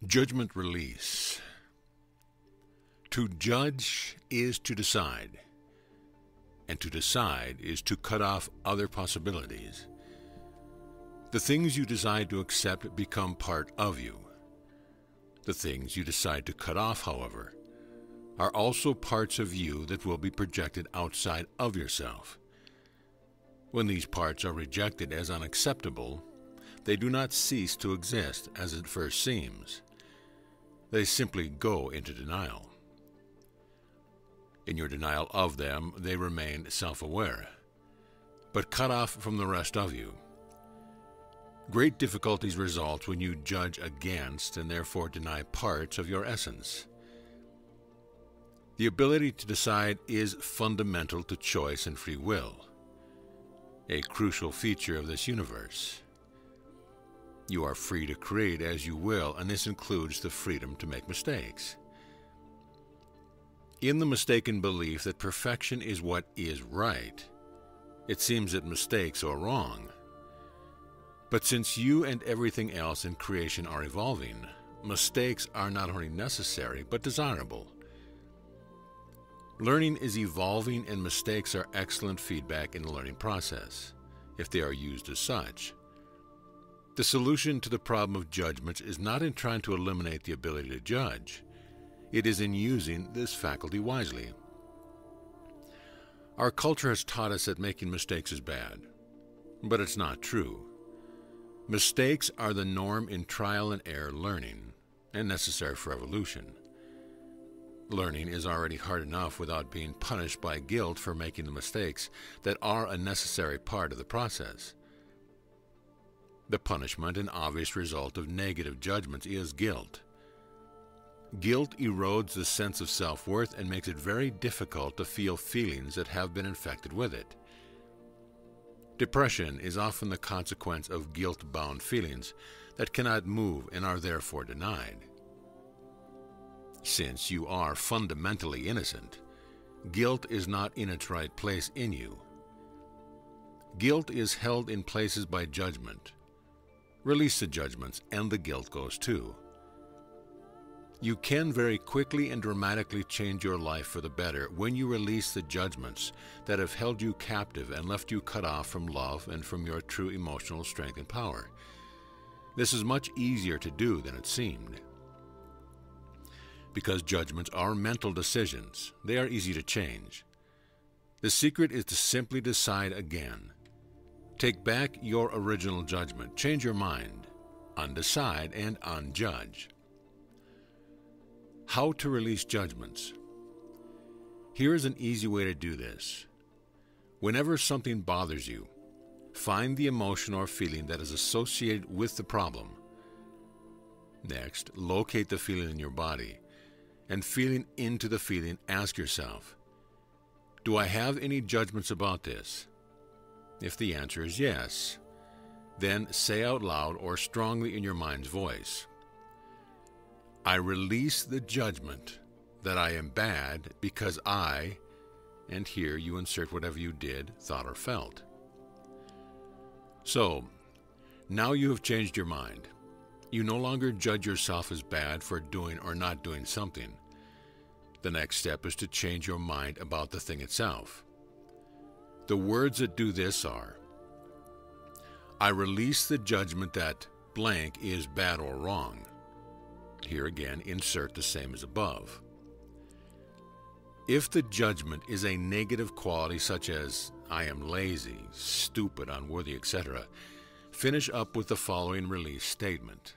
Judgment release. To judge is to decide, and to decide is to cut off other possibilities. The things you decide to accept become part of you. The things you decide to cut off, however, are also parts of you that will be projected outside of yourself. When these parts are rejected as unacceptable, they do not cease to exist as it first seems. They simply go into denial. In your denial of them, they remain self-aware, but cut off from the rest of you. Great difficulties result when you judge against and therefore deny parts of your essence. The ability to decide is fundamental to choice and free will, a crucial feature of this universe. You are free to create as you will, and this includes the freedom to make mistakes. In the mistaken belief that perfection is what is right, it seems that mistakes are wrong. But since you and everything else in creation are evolving, mistakes are not only necessary but desirable. Learning is evolving, and mistakes are excellent feedback in the learning process, if they are used as such. The solution to the problem of judgment is not in trying to eliminate the ability to judge. It is in using this faculty wisely. Our culture has taught us that making mistakes is bad, but it's not true. Mistakes are the norm in trial and error learning, and necessary for evolution. Learning is already hard enough without being punished by guilt for making the mistakes that are a necessary part of the process. The punishment and obvious result of negative judgments is guilt. Guilt erodes the sense of self-worth and makes it very difficult to feel feelings that have been infected with it. Depression is often the consequence of guilt-bound feelings that cannot move and are therefore denied. Since you are fundamentally innocent, guilt is not in its right place in you. Guilt is held in places by judgment. Release the judgments, and the guilt goes too. You can very quickly and dramatically change your life for the better when you release the judgments that have held you captive and left you cut off from love and from your true emotional strength and power. This is much easier to do than it seemed. Because judgments are mental decisions, they are easy to change. The secret is to simply decide again. Take back your original judgment, change your mind, undecide and unjudge. How to release judgments. Here is an easy way to do this. Whenever something bothers you, find the emotion or feeling that is associated with the problem. Next, locate the feeling in your body, and feeling into the feeling, ask yourself, do I have any judgments about this? If the answer is yes, then say out loud or strongly in your mind's voice, I release the judgment that I am bad because I, and here you insert whatever you did, thought, or felt. So, now you have changed your mind. You no longer judge yourself as bad for doing or not doing something. The next step is to change your mind about the thing itself. The words that do this are, I release the judgment that blank is bad or wrong. Here again, insert the same as above. If the judgment is a negative quality such as I am lazy, stupid, unworthy, etc., finish up with the following release statement.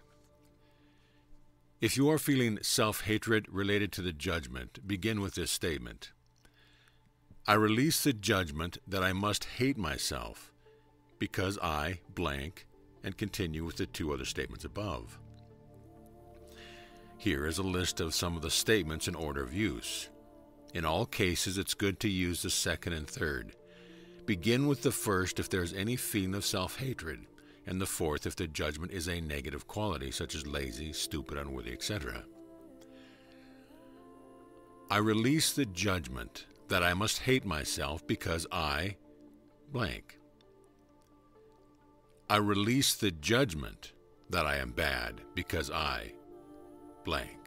If you are feeling self-hatred related to the judgment, begin with this statement. I release the judgment that I must hate myself because I blank, and continue with the two other statements above. Here is a list of some of the statements in order of use. In all cases, it's good to use the second and third. Begin with the first if there is any feeling of self-hatred, and the fourth if the judgment is a negative quality, such as lazy, stupid, unworthy, etc. I release the judgment that I must hate myself because I blank. I release the judgment that I am bad because I blank.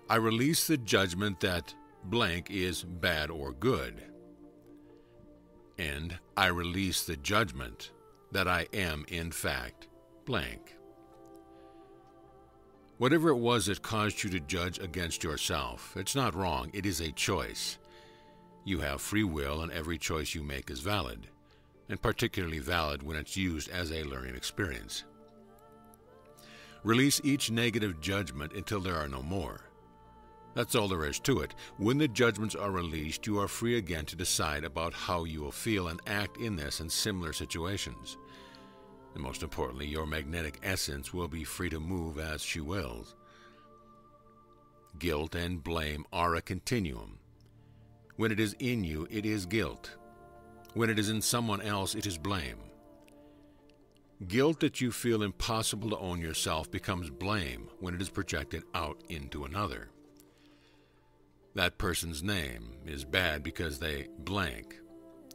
I release the judgment that blank is bad or good. And I release the judgment that I am, in fact, blank. Whatever it was that caused you to judge against yourself, it's not wrong, it is a choice. You have free will, and every choice you make is valid, and particularly valid when it's used as a learning experience. Release each negative judgment until there are no more. That's all there is to it. When the judgments are released, you are free again to decide about how you will feel and act in this and similar situations. And most importantly, your magnetic essence will be free to move as she wills. Guilt and blame are a continuum. When it is in you, it is guilt. When it is in someone else, it is blame. Guilt that you feel impossible to own yourself becomes blame when it is projected out into another. That person's name is bad because they blank,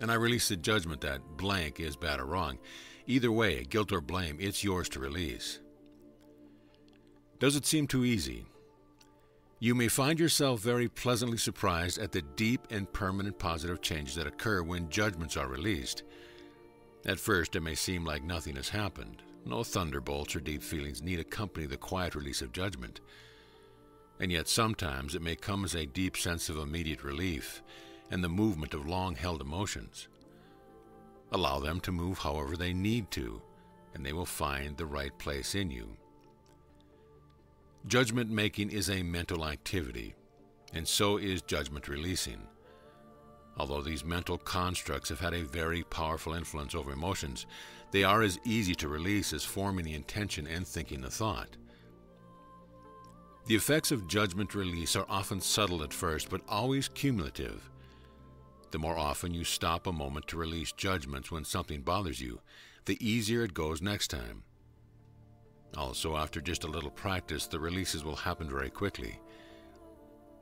and I release the judgment that blank is bad or wrong. Either way, guilt or blame, it's yours to release. Does it seem too easy? You may find yourself very pleasantly surprised at the deep and permanent positive changes that occur when judgments are released. At first, it may seem like nothing has happened. No thunderbolts or deep feelings need accompany the quiet release of judgment. And yet sometimes it may come as a deep sense of immediate relief and the movement of long-held emotions. Allow them to move however they need to, and they will find the right place in you. Judgment making is a mental activity, and so is judgment releasing. Although these mental constructs have had a very powerful influence over emotions, they are as easy to release as forming the intention and thinking the thought. The effects of judgment release are often subtle at first, but always cumulative. The more often you stop a moment to release judgments when something bothers you, the easier it goes next time. Also, after just a little practice, the releases will happen very quickly.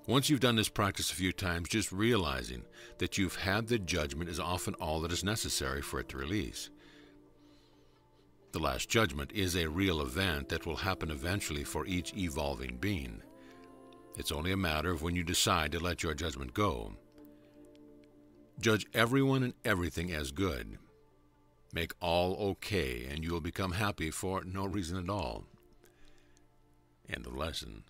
Once you've done this practice a few times, just realizing that you've had the judgment is often all that is necessary for it to release. The last judgment is a real event that will happen eventually for each evolving being. It's only a matter of when you decide to let your judgment go. Judge everyone and everything as good. Make all okay, and you will become happy for no reason at all. End of lesson.